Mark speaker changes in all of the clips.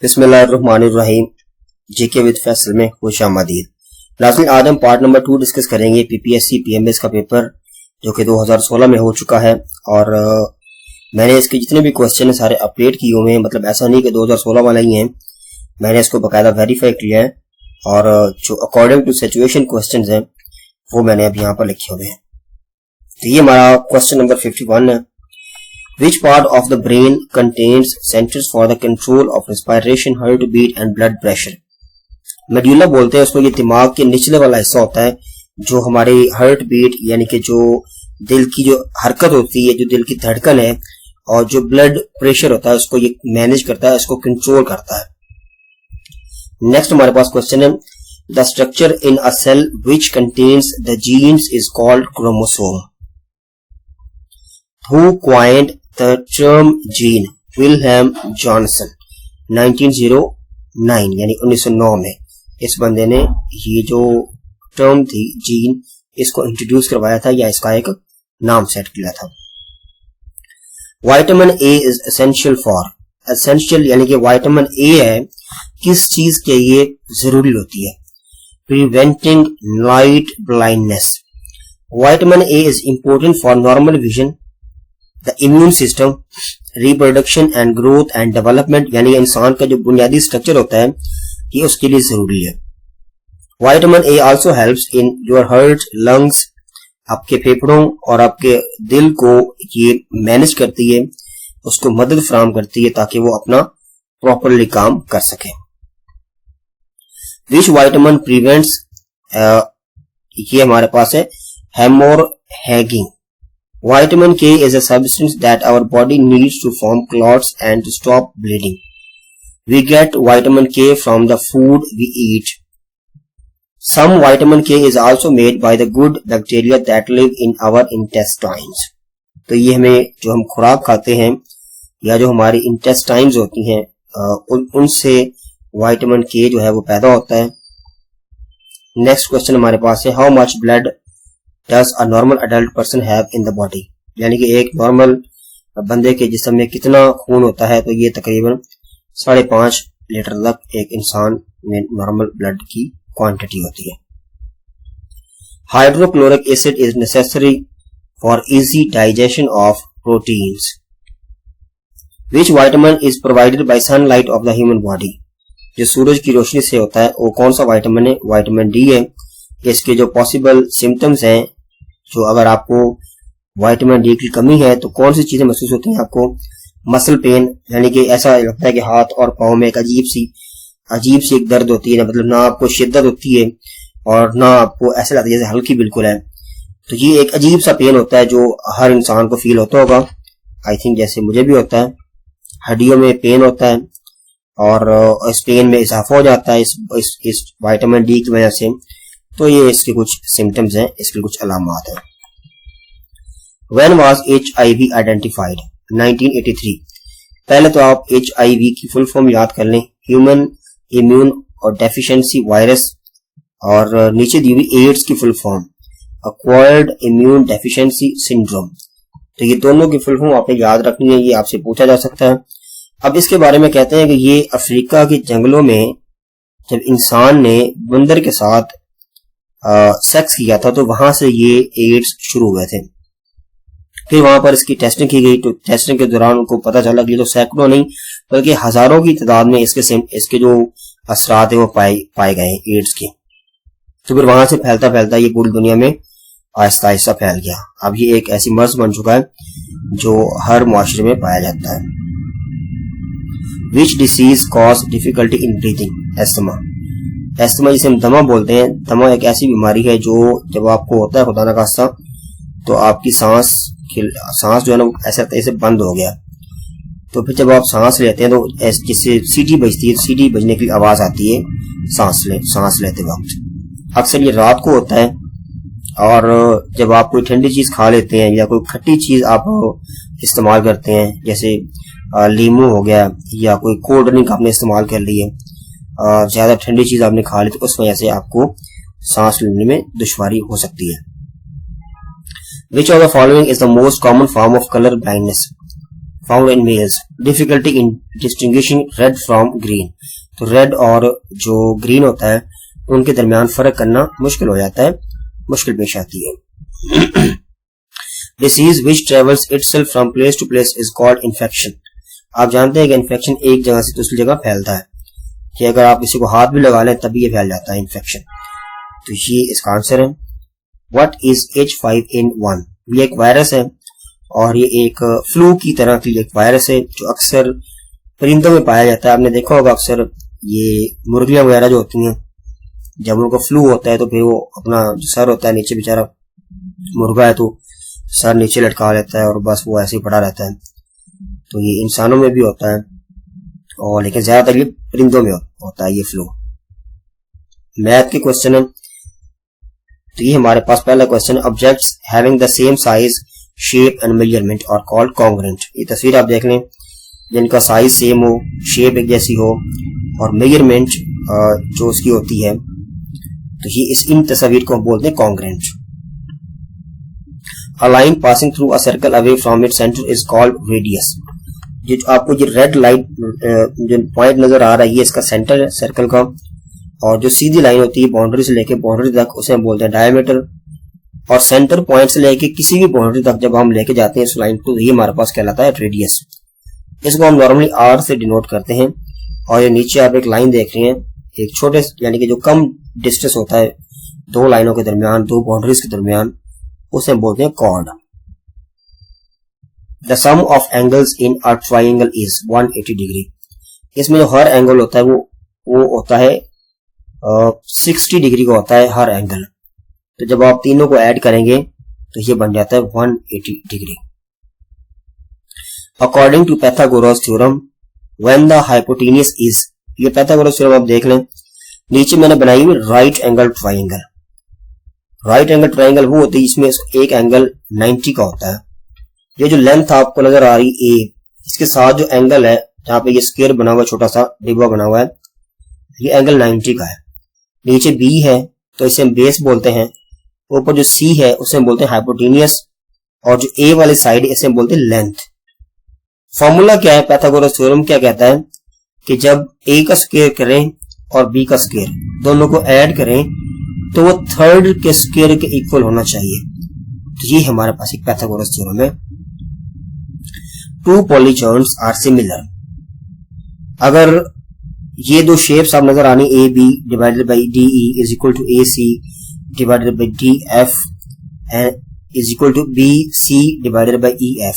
Speaker 1: बिस्मिल्लाहिर्रहमानिर्रहीम। GK with Faisal में खुश आमदीद। नाज़रीन, आज हम पार्ट नंबर 2 डिस्कस करेंगे पीपीएससी पीएमएस का पेपर जो कि 2016 में हो चुका है। और मैंने इसके जितने भी क्वेश्चन है सारे अपडेट किए हुए हैं, मतलब ऐसा नहीं कि 2016 वाला ही है, मैंने इसको बकायदा वेरीफाई किया है और जो अकॉर्डिंग टू सिचुएशन क्वेश्चन हैं वो मैंने अब यहाँ पर लिखे हुए हैं। तो ये हमारा क्वेश्चन नंबर 51 है। Which part of the brain contains centers for the control of respiration, heartbeat and blood pressure? Medulla बोलते हैं उसको। ये दिमाग के निचले वाला हिस्सा होता है जो हमारी हार्ट बीट यानी कि जो दिल की जो हरकत होती है, जो दिल की धड़कन है, और जो ब्लड प्रेशर होता है उसको ये मैनेज करता है, उसको कंट्रोल करता है। नेक्स्ट हमारे पास क्वेश्चन है, the structure in a cell which contains the genes is called chromosome. Who coined the term gene? Wilhelm Johannsen 1909 यानी 1909 में इस बंदे ने ये जो टर्म थी जीन, इसको इंट्रोड्यूस करवाया था या इसका एक नाम सेट किया था। Vitamin A is essential for, essential यानी कि विटामिन ए है किस चीज के लिए जरूरी होती है? Preventing night blindness. Vitamin A is important for normal vision, the immune system, reproduction and growth and development, यानी इंसान का जो बुनियादी स्ट्रक्चर होता है ये उसके लिए जरूरी है। Vitamin A also helps in your heart, lungs, आपके फेफड़ों और आपके दिल को ये मैनेज करती है, उसको मदद फराहम करती है ताकि वो अपना प्रॉपरली काम कर सके। विच विटामिन प्रिवेंट्स, ये हमारे पास है हेमोरहैगिंग। Vitamin K is a substance that our body needs to form clots and to stop bleeding. We get vitamin K from the food we eat. Some vitamin K is also made by the good bacteria that live in our intestines. तो ये हमें जो हम खुराक खाते हैं या जो हमारी intestines होती हैं उनसे vitamin K जो है वो पैदा होता है। नेक्स्ट क्वेश्चन हमारे पास है, how much blood does a normal adult person have in the body? यानी कि एक नॉर्मल बंदे के जिस्म में कितना खून होता है? तो ये तकरीबन 5.5 लीटर तक एक इंसान में नॉर्मल ब्लड की क्वांटिटी होती है। Hydrochloric acid is necessary for easy digestion of proteins. Which vitamin is provided by sunlight of the human body? जो सूरज की रोशनी से होता है वो कौन सा विटामिन है? विटामिन डी है। इसके जो पॉसिबल सिम्टम्स हैं, जो अगर आपको विटामिन डी की कमी है तो कौन सी चीजें महसूस होती हैं आपको? मसल पेन, यानी कि ऐसा लगता है कि हाथ और पाँव में एक अजीब सी एक दर्द होती है, मतलब ना आपको शिद्दत होती है और ना आपको ऐसा लगता है जैसे हल्की बिल्कुल है। तो ये एक अजीब सा पेन होता है जो हर इंसान को फील होता होगा, आई थिंक जैसे मुझे भी होता है। हड्डियों में पेन होता है और इस पेन में इजाफा हो जाता है इस विटामिन डी की वजह से। तो ये इसके कुछ सिम्टम्स हैं, इसके कुछ अलामात हैं। When was HIV identified? 1983। पहले तो आप HIV की फुल फॉर्म याद कर लें, ह्यूमन इम्यून और डेफिशिएंसी वायरस, और नीचे दी हुई एड्स की full form acquired immune deficiency syndrome. तो ये दोनों की फुल फॉर्म आपने याद रखनी है, ये आपसे पूछा जा सकता है। अब इसके बारे में कहते हैं कि ये अफ्रीका के जंगलों में जब इंसान ने बंदर के साथ सेक्स किया था तो वहां से ये एड्स शुरू हुए थे। फिर वहां पर इसकी टेस्टिंग की गई तो टेस्टिंग के दौरान उनको पता चला कि ये तो सैकड़ों नहीं बल्कि हजारों की तादाद में इसके जो असरात है वो पाए गए एड्स के। तो फिर वहां से फैलता फैलता ये पूरी दुनिया में आहिस्ता आहिस्ता फैल गया। अब ये एक ऐसी मर्ज बन चुका है जो हर मुआशरे में पाया जाता है। Which disease cause difficulty in breathing? Asthma. Asthma जिसे हम दमा बोलते हैं, दमा एक ऐसी बीमारी है जो जब आपको होता है खुदा न खास्ता तो आपकी सांस जो है ना ऐसा ऐसे बंद हो गया। तो फिर जब आप सांस लेते हैं तो जिससे सीटी बजती है, सीटी बजने की आवाज आती है सांस लेते वक्त। अक्सर ये रात को होता है और जब आप कोई ठंडी चीज खा लेते हैं या कोई खट्टी चीज आप इस्तेमाल करते हैं, जैसे लीमू हो गया या कोई कोल्ड ड्रिंक आपने इस्तेमाल कर ली है, ज्यादा ठंडी चीज आपने खा ली तो उस वजह से आपको सांस लेने में दुश्वारी हो सकती है। Which of the following is the most common form of color blindness? Found in males, difficulty in distinguishing red from green. तो रेड और जो ग्रीन होता है उनके दरमियान फर्क करना मुश्किल हो जाता है, मुश्किल पेश आती है। Disease which travels itself from place to place is called infection. आप जानते हैं कि इन्फेक्शन एक जगह से दूसरी जगह फैलता है, कि अगर आप किसी को हाथ भी लगा लें तभी ये फैल जाता है इन्फेक्शन। तो ये इसका आंसर है। What is H5N1? ये एक वायरस है और ये एक फ्लू की तरह की एक वायरस है जो अक्सर परिंदों में पाया जाता है। आपने देखा होगा अक्सर ये मुर्गियां वगैरह जो होती हैं, जब उनको फ्लू होता है तो फिर वो अपना जो सर होता है नीचे, बेचारा मुर्गा है तो सर नीचे लटका लेता है और बस वो ऐसे ही पड़ा रहता है। तो ये इंसानों में भी होता है और लेकिन ज्यादातर ये परिंदों में होता है ये फ्लू। मैथ के क्वेश्चन है, तो ये हमारे पास पहला question, objects having the same size shape and measurement are called congruent. ये तस्वीर आप देख लें, जिनका साइज सेम हो, शेप एक जैसी हो और मेजरमेंट जो उसकी होती है, तो ये इन तस्वीर को हम बोलते हैं congruent. A line passing through a circle away from its center is called radius। जो आपको ये रेड लाइट जो पॉइंट नजर आ रहा है ये इसका सेंटर है सर्कल का, और जो सीधी लाइन होती है बाउंड्री से लेके बाउंड्री तक उसे हम बोलते हैं डायमीटर। और सेंटर पॉइंट से लेके किसी भी बाउंड्री तक जब हम लेके जाते हैं इस लाइन को, ये हमारे पास कहलाता है रेडियस। इसको हम नॉर्मली R से डिनोट करते हैं। और ये नीचे आप एक लाइन देख रहे हैं, एक छोटे यानी कि जो कम डिस्टेंस होता है दो लाइनों के दरमियान, दो बाउंड्रीज के दरमियान, उसे हम बोलते हैं chord. The sum of angles in a triangle is 180 degree. इसमें जो हर एंगल होता है वो होता है 60 डिग्री का होता है हर एंगल। तो जब आप तीनों को ऐड करेंगे तो ये बन जाता है 180 degree. According to Pythagoras theorem when the hypotenuse is, ये पैथागोरस थ्योरम आप देख लें, नीचे मैंने बनाई हुई right angle triangle. Right angle triangle वो होती है जिसमें एक एंगल 90 का होता है। ये जो लेंथ आपको नजर आ रही ए, इसके साथ जो एंगल है जहां पे ये स्क्वायर बना हुआ छोटा सा डिब्बा बना हुआ है, ये एंगल 90 का है। नीचे बी है तो इसे हम बेस बोलते हैं, ऊपर जो सी है उसे हम बोलते हैं हाइपोटेनियस, और जो ए वाली साइड इसे हम बोलते हैं लेंथ। फॉर्मूला क्या है, पैथागोरस थ्योरम क्या कहता है कि जब ए का स्क्वायर करें और बी का स्क्वायर दोनों को ऐड करें तो वो थर्ड के स्क्वायर के इक्वल होना चाहिए। तो ये हमारे पास एक पैथागोरस थ्योरम है। Two polygons are similar. अगर ये दो शेप्स आप नजर आनी, A B divided by D E is equal to A C divided by D F is equal to B C divided by E F,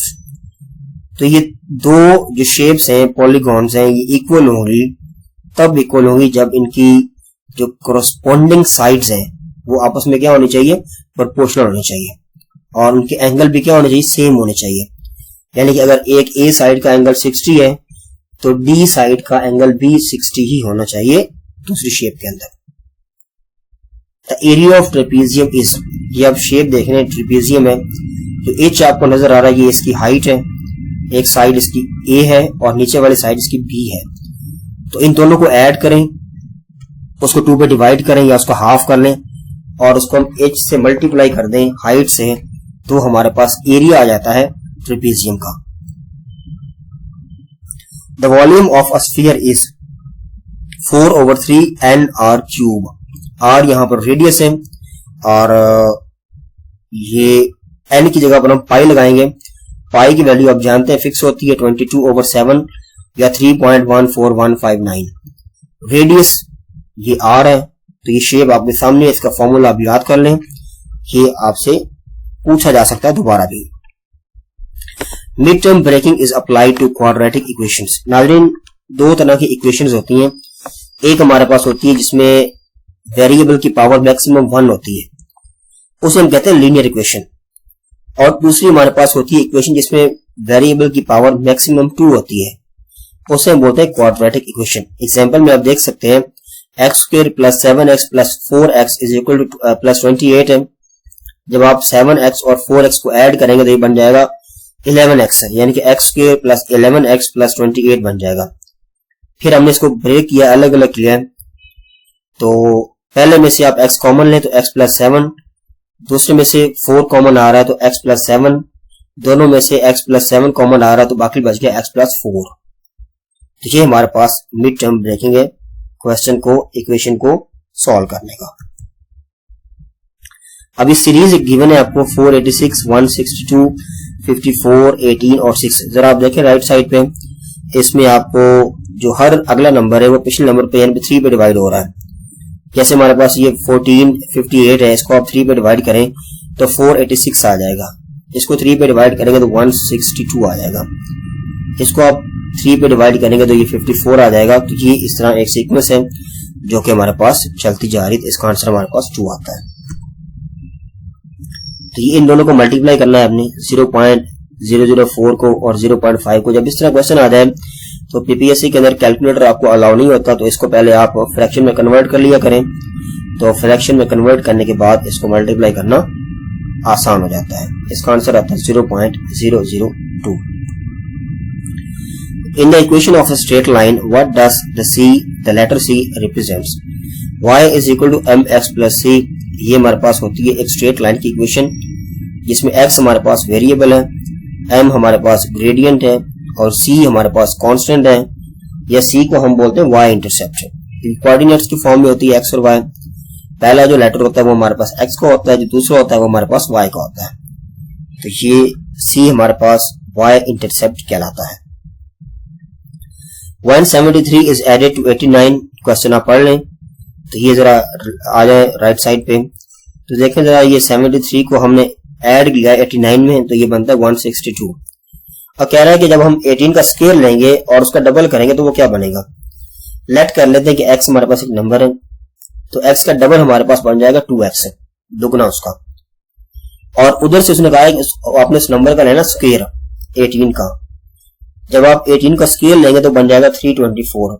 Speaker 1: तो ये दो जो शेप्स हैं पॉलीगॉन्स हैं ये इक्वल होंगी, तब इक्वल होंगी जब इनकी जो कोरोस्पोंडिंग साइड्स हैं वो आपस में क्या होनी चाहिए, प्रोपोर्शनल होनी चाहिए, और उनके एंगल भी क्या होने चाहिए, सेम होने चाहिए। यानी कि अगर एक ए साइड का एंगल 60 है तो डी साइड का एंगल भी 60 ही होना चाहिए दूसरी शेप के अंदर। The area of trapezium is, ये आप शेप देख रहे हैं ट्रेपीजियम है, जो एच आपको नजर आ रहा है ये इसकी हाइट है, एक साइड इसकी ए है और नीचे वाली साइड इसकी बी है। तो इन दोनों को ऐड करें, उसको 2 पे डिवाइड करें या उसको हाफ कर लें और उसको हम h से मल्टीप्लाई कर दें हाइट से, तो हमारे पास एरिया आ जाता है ट्रेपीजियम का। The volume of a sphere is 4/3 NR cube. R यहां पर रेडियस है और ये n की जगह पर हम पाई लगाएंगे। पाई की वैल्यू आप जानते हैं फिक्स होती है 22/7 या 3.14159। रेडियस ये R है, तो ये शेप आपके सामने, इसका फॉर्मूला आप याद कर लें, ये आपसे पूछा जा सकता है दोबारा भी। Mid term breaking is applied to quadratic equations. नाज़रीन, दो तरह की इक्वेशंस होती हैं। एक हमारे पास होती है जिसमें वेरिएबल की पावर मैक्सिमम 1 होती है, उसे हम कहते हैं लीनियर इक्वेशन, और दूसरी हमारे पास होती है इक्वेशन जिसमें वेरिएबल की पावर मैक्सिमम 2 होती है, उसे हम बोलते हैं क्वाड्रेटिक इक्वेशन। एग्जांपल में आप देख सकते हैं x² + 7x + 4x is equal to +28 है। जब आप 7x और 4x को ऐड करेंगे तो ये बन जाएगा 11x है, यानी कि x² + 11x + 28 बन जाएगा। फिर हमने इसको ब्रेक किया, अलग अलग किया, तो पहले में से आप x कॉमन लें तो x + 7, दूसरे में से 4 कॉमन आ रहा है तो x + 7, दोनों में से x+7 कॉमन आ रहा तो बाकी बच गया x+4। तो ये हमारे पास मिड टर्म ब्रेकिंग है क्वेश्चन को, इक्वेशन को सॉल्व करने का। अभी सीरीज गिवन है आपको 486, 162, 54, 18 और 6। जरा आप देखें राइट साइड पे, इसमें आपको जो हर अगला नंबर है वो पिछले नंबर पे यानी 3 पे डिवाइड हो रहा है। जैसे हमारे पास ये 1458 है, इसको आप 3 पे डिवाइड करें तो 486 आ जाएगा। इसको 3 पे डिवाइड करेंगे तो 162 आ जाएगा। इसको आप 3 पे डिवाइड करेंगे तो ये 54 आ जाएगा। तो ये इस तरह एक सीक्वेंस है जो कि हमारे पास चलती जा रही है। इसका आंसर हमारे पास 2 आता है। तो ये इन दोनों को मल्टीप्लाई करना है अपने 0.004 को और 0.5 को। जब इस तरह क्वेश्चन आ जाए तो पीपीएससी के अंदर कैलकुलेटर आपको अलाउ नहीं होता, तो इसको पहले आप फ्रैक्शन में कन्वर्ट कर लिया करें। तो फ्रैक्शन में कन्वर्ट करने के बाद इसको मल्टीप्लाई करना आसान हो जाता है। इसका आंसर आता है 0.002। In the equation of a straight line, what does the letter C represents? Y is equal to mx plus c। ये हमारे पास होती है एक स्ट्रेट लाइन की इक्वेशन जिसमें x हमारे पास वेरिएबल है, m हमारे पास ग्रेडियंट है और c हमारे पास कांस्टेंट है। या c को हम बोलते हैं y इंटरसेप्ट। कोऑर्डिनेट्स की फॉर्म में होती है x और y। पहला जो लेटर होता है वो हमारे पास x का होता है, जो दूसरा होता है वो हमारे पास y का होता है। तो ये c हमारे पास y इंटरसेप्ट कहलाता है। 173 is added to 89। क्वेश्चन आप पढ़ लें। तो ये जरा आ जाए राइट साइड पे, तो देखें जरा ये 73 को हमने ऐड किया 89 में तो ये बनता है 162। और कह रहा है कि जब हम 18 का स्केल लेंगे और उसका डबल करेंगे तो वो क्या बनेगा। लेट कर लेते हैं कि x हमारे पास एक नंबर है, तो x का डबल हमारे पास बन जाएगा 2x, दुगना उसका। और उधर से उसने कहा है कि आपने इस नंबर का लेना स्क्वायर 18 का। जब आप 18 का स्केल लेंगे तो बन जाएगा 324।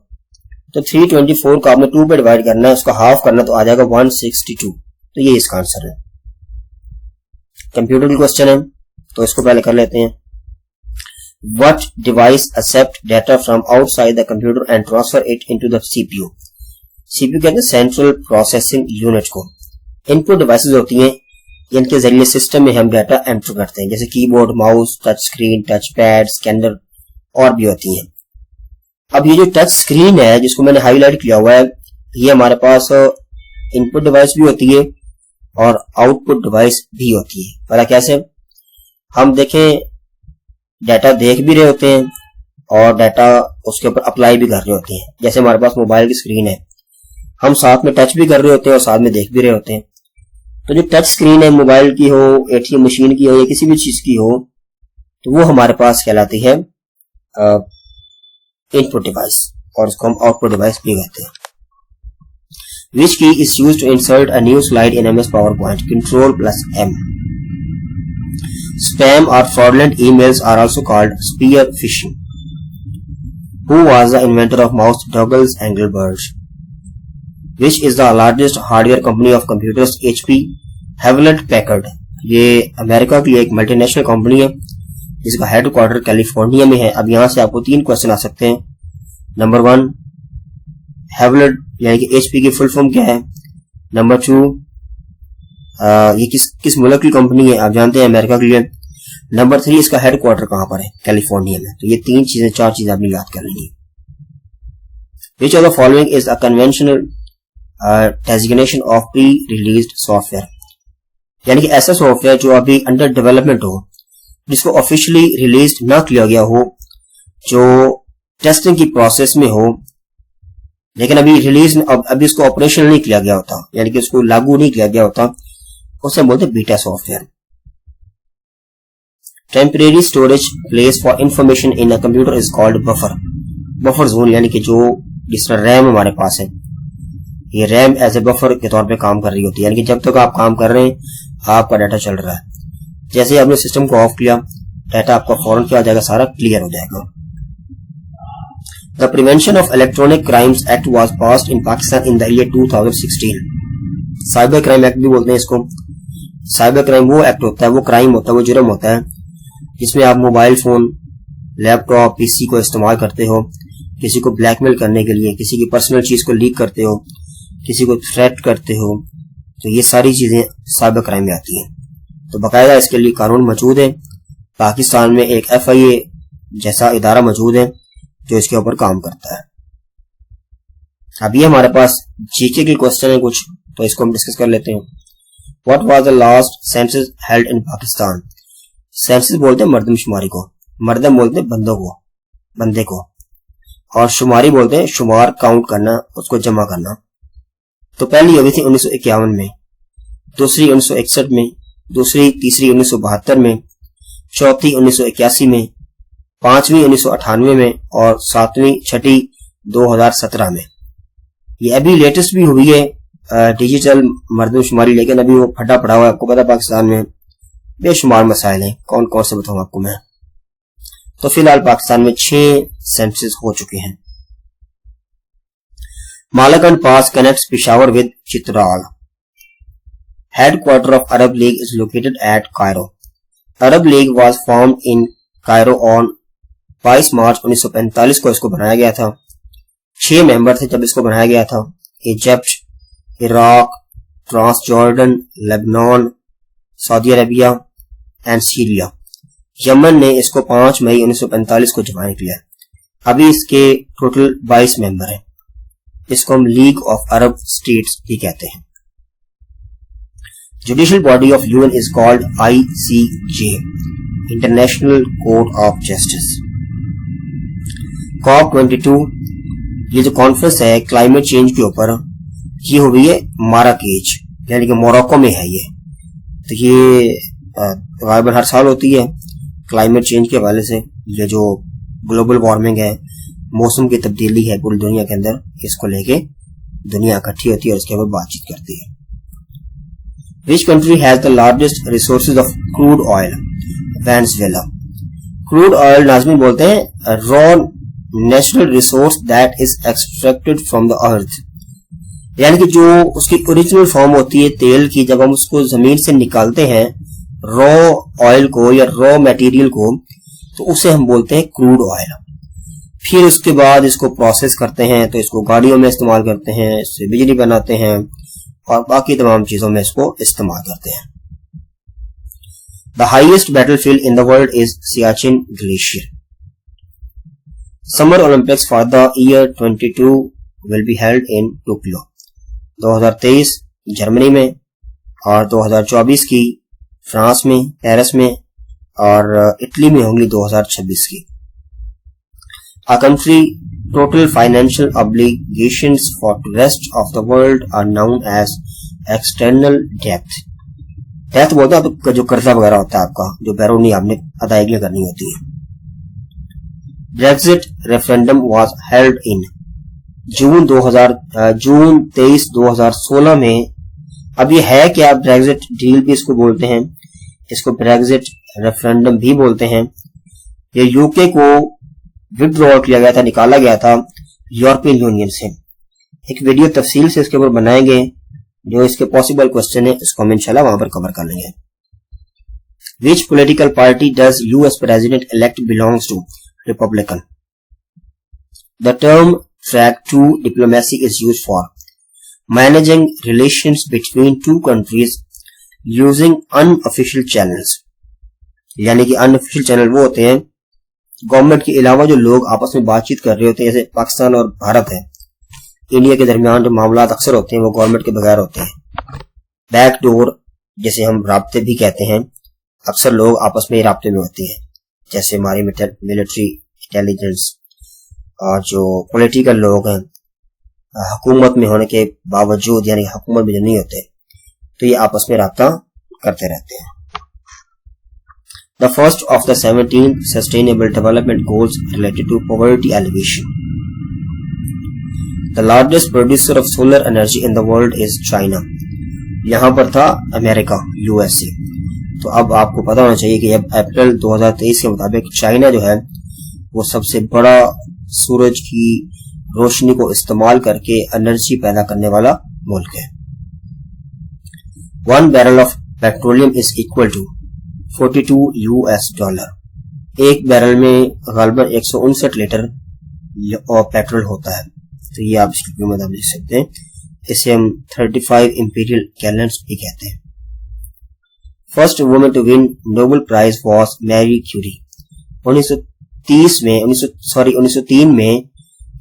Speaker 1: तो 324 को आपने 2 पे डिवाइड करना है, उसका हाफ करना तो आ जाएगा 162। तो ये इसका आंसर है। कंप्यूटर की क्वेश्चन है तो इसको पहले कर लेते हैं। What device accept data from outside the computer and transfer it into the CPU? CPU कहते हैं सेंट्रल प्रोसेसिंग यूनिट को। इनपुट डिवाइसेस होती हैं, इनके जरिए सिस्टम में हम डाटा एंटर करते हैं, जैसे keyboard, mouse, touch screen, touch pad, scanner और भी होती हैं। अब ये जो टच स्क्रीन है जिसको मैंने हाईलाइट किया हुआ है, ये हमारे पास इनपुट डिवाइस भी होती है और आउटपुट डिवाइस भी होती है। पहला कैसे, हम देखें डाटा देख भी रहे होते हैं और डाटा उसके ऊपर अप्लाई भी कर रहे होते हैं। जैसे हमारे पास मोबाइल की स्क्रीन है, हम साथ में टच भी कर रहे होते हैं और साथ में देख भी रहे होते हैं। तो जो टच स्क्रीन है, मोबाइल की हो, एटीएम मशीन की हो या किसी भी चीज की हो, तो वो हमारे पास कहलाती है इनपुट डिवाइस और उसको हम आउटपुट डिवाइस भी कहते हैं। Which key is used to insert a new slide in MS PowerPoint? Ctrl+M. Spam or fraudulent emails are also called spear phishing. Who was the inventor of mouse Douglas Engelbart? Which is the largest hardware company of computers? HP, Hewlett Packard. ये America की एक multinational company है जिसका headquarter California में है। अब यहां से आपको 3 क्वेश्चन आ सकते हैं। नंबर 1, हेवलेट यानी कि एचपी की फुल फॉर्म क्या है। नंबर 2, ये किस मुल्क की कंपनी है, आप जानते हैं अमेरिका की है। नंबर 3, इसका हेडक्वार्टर कहां पर है, कैलिफोर्निया में। तो ये 4 चीजें आपने याद कर लेनी है। Which of the following is a conventional designation of pre-released software? यानी कि ऐसा सॉफ्टवेयर जो अभी अंडर डेवलपमेंट हो, जिसको ऑफिशियली रिलीज ना किया गया हो, जो टेस्टिंग की प्रोसेस में हो, लेकिन अभी इसको ऑपरेशनल नहीं किया गया होता, यानी कि उसको लागू नहीं किया गया होता, उसे बोलते beta software. Temporary storage place for information in a computer is called buffer. Buffer zone यानी कि जो जिस तरह रैम हमारे पास है, ये रैम एज ए बफर के तौर पे काम कर रही होती है, यानी कि जब तक आप काम कर रहे हैं आपका डाटा चल रहा है। जैसे ही आपने सिस्टम को ऑफ किया, डाटा आपका फौरन क्या हो जाएगा, सारा क्लियर हो जाएगा। The prevention of electronic crimes act was passed in Pakistan in the year 2016। Cyber crime act भी बोलते हैं इसको। साइबर क्राइम वो एक्ट होता है, वो क्राइम होता है, वो जुर्म होता है जिसमें आप मोबाइल फोन, लैपटॉप, पीसी को इस्तेमाल करते हो किसी को ब्लैकमेल करने के लिए, किसी की पर्सनल चीज को लीक करते हो, किसी को थ्रेट करते हो। तो ये सारी चीजें साइबर क्राइम में आती हैं। तो बाकायदा इसके लिए कानून मौजूद है पाकिस्तान में एक FIA जैसा इदारा मौजूद है जो इसके ऊपर काम करता है। अभी हमारे पास जीके के क्वेश्चन है कुछ, तो इसको हम डिस्कस कर लेते हैं। What was the last census held in Pakistan? Census बोलते हैं मर्दमशुमारी को, मर्दम बोलते हैं बंदे को, और शुमारी बोलते हैं शुमार, काउंट करना, उसको जमा करना। तो पहली हुई थी 1951 में, दूसरी 1961 में, दूसरी तीसरी 1972 में, चौथी 1981 में, पांचवी 1998 में और सातवीं छठी 2017 में। ये अभी लेटेस्ट भी हुई है डिजिटल मर्दमशुमारी, लेकिन अभी वो फटा पड़ा हुआ है। आपको पता है पाकिस्तान में बेशुमार मसाइल हैं, कौन कौन से बताऊं आपको मैं। तो फिलहाल पाकिस्तान में 6 सेंसस हो चुके हैं। Malakand pass connects Peshawar with Chitral. Headquarter of Arab League is located at Cairo. Arab League was formed in Cairo on 22 March 1945 को इसको बनाया गया था। 6 मेंबर थे जब इसको बनाया गया था। Egypt, Iraq, Transjordan, Lebanon, Saudi Arabia and Syria. Yemen ने इसको 5 मई 1945 को ज्वाइन किया। अभी इसके टोटल 22 मेंबर हैं। इसको हम लीग ऑफ अरब स्टेट्स भी कहते हैं। Judicial body of UN is called ICJ, international court of justice. COP22 ये जो कॉन्फ्रेंस है क्लाइमेट चेंज के ऊपर, ये हुई है माराकेच, यानी कि मोरक्को में है ये। तो ये गायबन हर साल होती है क्लाइमेट चेंज के हवाले से। ये जो ग्लोबल वार्मिंग है, मौसम की तब्दीली है पूरी दुनिया के अंदर, इसको लेके दुनिया इकट्ठी होती है और इसके ऊपर बातचीत करती है। Which country has the largest resources of crude oil? Venezuela. Crude oil नाज़मीन बोलते हैं raw natural resource that is extracted from the earth, यानी कि जो उसकी ओरिजिनल फॉर्म होती है तेल की, जब हम उसको जमीन से निकालते हैं रॉ ऑयल को या रॉ मटेरियल को, तो उसे हम बोलते हैं क्रूड ऑयल। फिर उसके बाद इसको प्रोसेस करते हैं, तो इसको गाड़ियों में इस्तेमाल करते हैं, इससे बिजली बनाते हैं और बाकी तमाम चीजों में इसको इस्तेमाल करते हैं। The highest battlefield in the world is Siachen Glacier. Summer Olympics for the year 22 will be held in Tokyo. 2023 Germany में और 2024 की फ्रांस में, पेरिस में और इटली में होंगी 2026 की। A country total financial obligations for the rest of the world are known as external debt. Death बोलते हैं तो जो कर्जा वगैरह होता है आपका, जो बैरूनी आपने अदायगियां करनी होती है। Brexit referendum was held in June 23 2016 में। अब ये है क्या? ब्रेक्जिट डील भी इसको बोलते हैं, इसको ब्रेक्जिट रेफरेंडम भी बोलते हैं। ये यूके को विड्रॉल किया गया था, निकाला गया था यूरोपियन यूनियन से। एक वीडियो तफसील से इसके ऊपर बनाएंगे, जो इसके पॉसिबल क्वेश्चन है इसको हम इंशाल्लाह वहां पर कवर कर लेंगे। Which political party does US president elect belongs to? Republican. The term track 2 diplomacy is used for managing relations between two countries using unofficial channels, यानी कि अनऑफिशियल चैनल वो होते हैं गवर्नमेंट के अलावा जो लोग आपस में बातचीत कर रहे होते हैं, जैसे पाकिस्तान और भारत है, इंडिया के दरमियान जो मामला अक्सर होते हैं वो गवर्नमेंट के बगैर होते हैं। बैकडोर जैसे हम राब्ते भी कहते हैं, अक्सर लोग आपस में राब्ते में होते हैं, जैसे हमारी मिलिट्री इंटेलिजेंस और जो पॉलिटिकल लोग हैं हुकूमत में होने के बावजूद, यानी हुकूमत में जो नहीं होते, तो ये आपस में राब्ता करते रहते हैं। The first of the 17 Sustainable Development Goals related to poverty alleviation. The largest producer of solar energy in the world is China. यहाँ पर था अमेरिका, USA। तो अब आपको पता होना चाहिए कि अब अप्रैल 2023 के मुताबिक चाइना जो है वो सबसे बड़ा सूरज की रोशनी को इस्तेमाल करके एनर्जी पैदा करने वाला मुल्क है। 1 barrel of petroleum is equal to $42। एक बैरल में गलबन 159 लीटर और पेट्रोल होता है। तो ये आप इसकी कीमत आप लिख सकते हैं। इसे हम 35 इंपीरियल गैलन्स भी कहते हैं। First woman to win Nobel prize was Marie Curie. 1903 में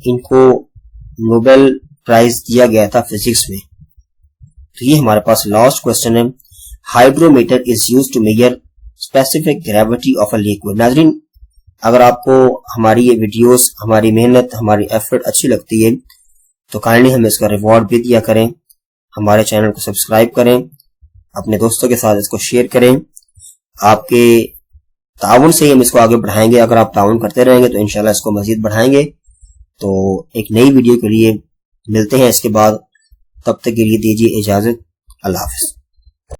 Speaker 1: इनको नोबेल प्राइज दिया गया था फिजिक्स में। तो ये हमारे पास लास्ट क्वेश्चन है। Hydrometer is used to measure specific gravity of a liquid. नाज़रीन, अगर आपको हमारी ये वीडियोस, हमारी मेहनत, हमारी एफर्ट अच्छी लगती है तो काइंडली हमें इसका रिवॉर्ड भी दिया करें, हमारे चैनल को सब्सक्राइब करें, अपने दोस्तों के साथ इसको शेयर करें। आपके ताउन से ही हम इसको आगे बढ़ाएंगे। अगर आप ताउन करते रहेंगे तो इंशाल्लाह इसको मजीद बढ़ाएंगे। तो एक नई वीडियो के लिए मिलते हैं इसके बाद, तब तक के लिए दीजिए इजाजत। अल्लाह हाफिज।